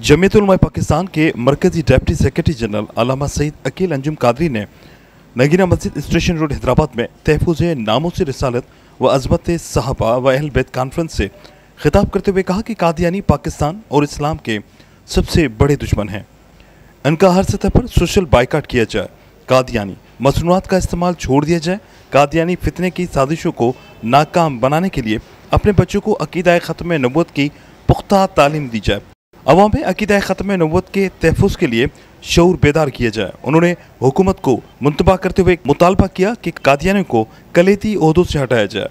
जमीयत उलमा पाकिस्तान के मरकजी deputy secretary general अल्लामा सईद अकील अंजुम कादरी ने नगीना मस्जिद स्टेशन रोड हैदराबाद में तहफ़्फ़ुज़ नामूस रिसालत व अज़मत सहाबा व अहल बैत कॉन्फ्रेंस से खिताब करते हुए कहा कि कादियानी पाकिस्तान और इस्लाम के सबसे बड़े दुश्मन हैं। इनका हर सतह पर सोशल बाइकाट किया जाए, कादियानी मसनूआत का इस्तेमाल छोड़ दिया जाए, कादियानी फितने की साजिशों को नाकाम बनाने के लिए अपने बच्चों को अकीदा ख़त्म नबूवत की पुख्ता तालीम दी जाए, अवाम में अकीदा ख़त्म नबूवत के तहफ़्फ़ुज़ के लिए शऊर बेदार किया जाए। उन्होंने हुकूमत को मुंतबा करते हुए मुतालबा किया कि कादियानियों को कलेती ओहदों से हटाया जाए,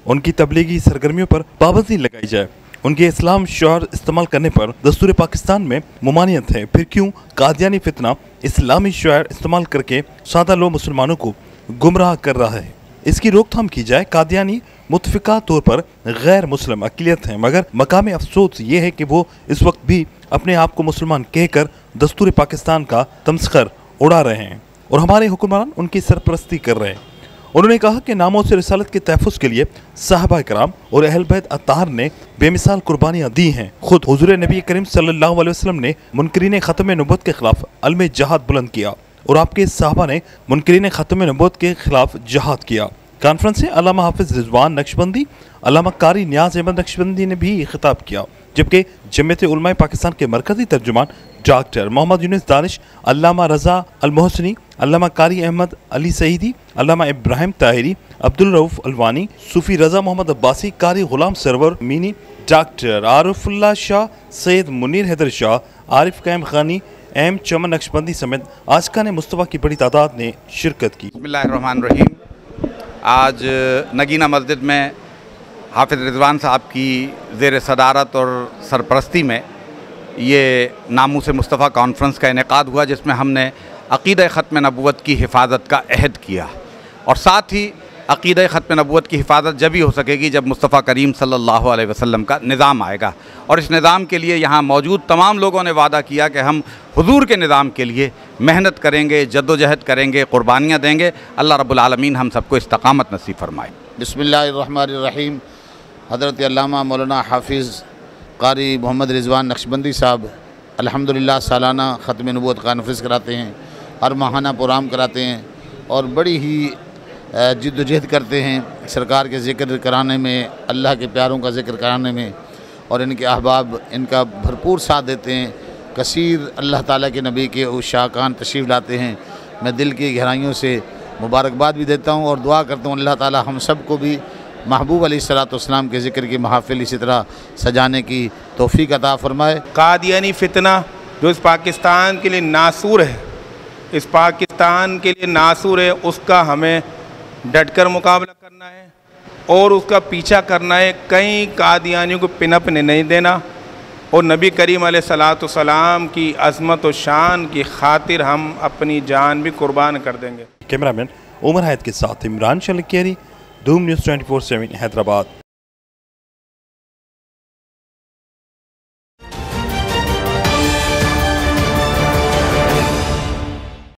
उनकी तबलीगी सरगर्मियों पर पाबंदी लगाई जाए। उनके इस्लाम शौहर इस्तेमाल करने पर दस्तूर पाकिस्तान में मुमानियत है, फिर क्यों कादियानी फितना इस्लामी शौहर इस्तेमाल करके सादा लोग मुसलमानों को गुमराह कर रहा है, इसकी रोकथाम की जाए। कादियानी मुतफ़िका तौर पर गैर मुस्लिम अक़लियत हैं, मगर मकाम अफसोस ये है कि वो इस वक्त भी अपने आप को मुसलमान कहकर दस्तूर पाकिस्तान का तमस्खर उड़ा रहे हैं और हमारे हुक्मरान उनकी सरपरस्ती कर रहे हैं। उन्होंने कहा कि नामूस रिसालत के तहफ़्फ़ुज़ के लिए सहाबा कराम और अहल बैत अत्ताहर ने बेमिसाल कुर्बानियाँ दी हैं। खुद हुज़ूर नबी करीम सल्लल्लाहु अलैहि वसल्लम ने मुनकरीन ख़त्म नबूवत के खिलाफ अलम जहाद बुलंद किया और आपके सहाबा ने मुनकरीन ख़त्म नबूवत के खिलाफ जहाद किया। कॉन्फ्रेंस से अल्लामा हाफिज़ रिजवान नक्शबंदी, अल्लामा कारी नियाज़ अहमद नक्शबंदी ने भी खिताब किया, जबकि जमीयत उलमा पाकिस्तान के मरकजी तर्जुमान डॉक्टर मोहम्मद यूनुस दानिश, अल्लामा रज़ा अल मोहसिनी, अल्लामा कारी अहमद अली सईदी, अल्लामा इब्राहिम ताहिरी, अब्दुल रऊफ़ अलवानी, सूफ़ी रज़ा मोहम्मद अब्बासी, कारी गुलाम सरवर मीनी, डॉक्टर आरिफुल्लाह शाह, सैयद मुनीर हैदर शाह, आरिफ कायम खानी, एम चमन नक्शबंदी समेत आजकान मुस्तफ़ा की बड़ी तादाद ने शिरकत की। बिस्मिल्लाहिर्रहमानिर्रहीम। आज नगीना मस्जिद में हाफिज़ रिजवान साहब की ज़ेर सदारत और सरपरस्ती में ये नामूस मुस्तफ़ा कॉन्फ्रेंस का इनेकाद हुआ, जिसमें हमने अक़ीदा ख़त्म नबूवत की हिफाजत का अहद किया और साथ ही अक़ीदा ख़त्म नबूवत की हिफाजत जब ही हो सकेगी जब मुस्तफ़ा करीम सल्लल्लाहु अलैहि वसल्लम का निज़ाम आएगा। और इस निज़ाम के लिए यहाँ मौजूद तमाम लोगों ने वादा किया कि हम हुज़ूर के निज़ाम के लिए मेहनत करेंगे, जद्दोजहद करेंगे, क़ुरबानियाँ देंगे। अल्लाह रब्बुल आलमीन हम सबको इस्तक़ामत नसीब फरमाए। बिस्मिल्लाहिर्रहमानिर्रहीम। हज़रत अल्लामा मौलाना हाफिज़ कारी मोहम्मद रिजवान नक्शबंदी साहब अल्हम्दुलिल्लाह सालाना ख़त्म नबूवत कॉन्फ्रेंस कराते हैं, हर माहाना प्रोग्राम कराते हैं और बड़ी ही जिद्दोजहद करते हैं सरकार के ज़िक्र कराने में, अल्लाह के प्यारों का ज़िक्र कराने में, और इनके अहबाब इनका भरपूर साथ देते हैं। कसीर अल्लाह ताला के नबी के उस शाहकान तशरीफ़ लाते हैं। मैं दिल की गहराइयों से मुबारकबाद भी देता हूँ और दुआ करता हूँ अल्लाह ताला हम सब को भी महबूब अलैहिस्सलाम के ज़िक्र की महफ़िल इसी तरह सजाने की तौफ़ीक़ अता फ़रमाए। कादियानी फितना जो इस पाकिस्तान के लिए नासूर है, इस पाकिस्तान के लिए नासूर है, उसका हमें डटकर मुकाबला करना है और उसका पीछा करना है। कई कादियानियों को पिनपने नहीं देना और नबी करीम अलैहिस्सलाम की अज़मत और शान की खातिर हम अपनी जान भी कुर्बान कर देंगे। कैमरामैन उमर हैद के साथ इमरान शलकियारी, धूम न्यूज़ 24/7 हैदराबाद।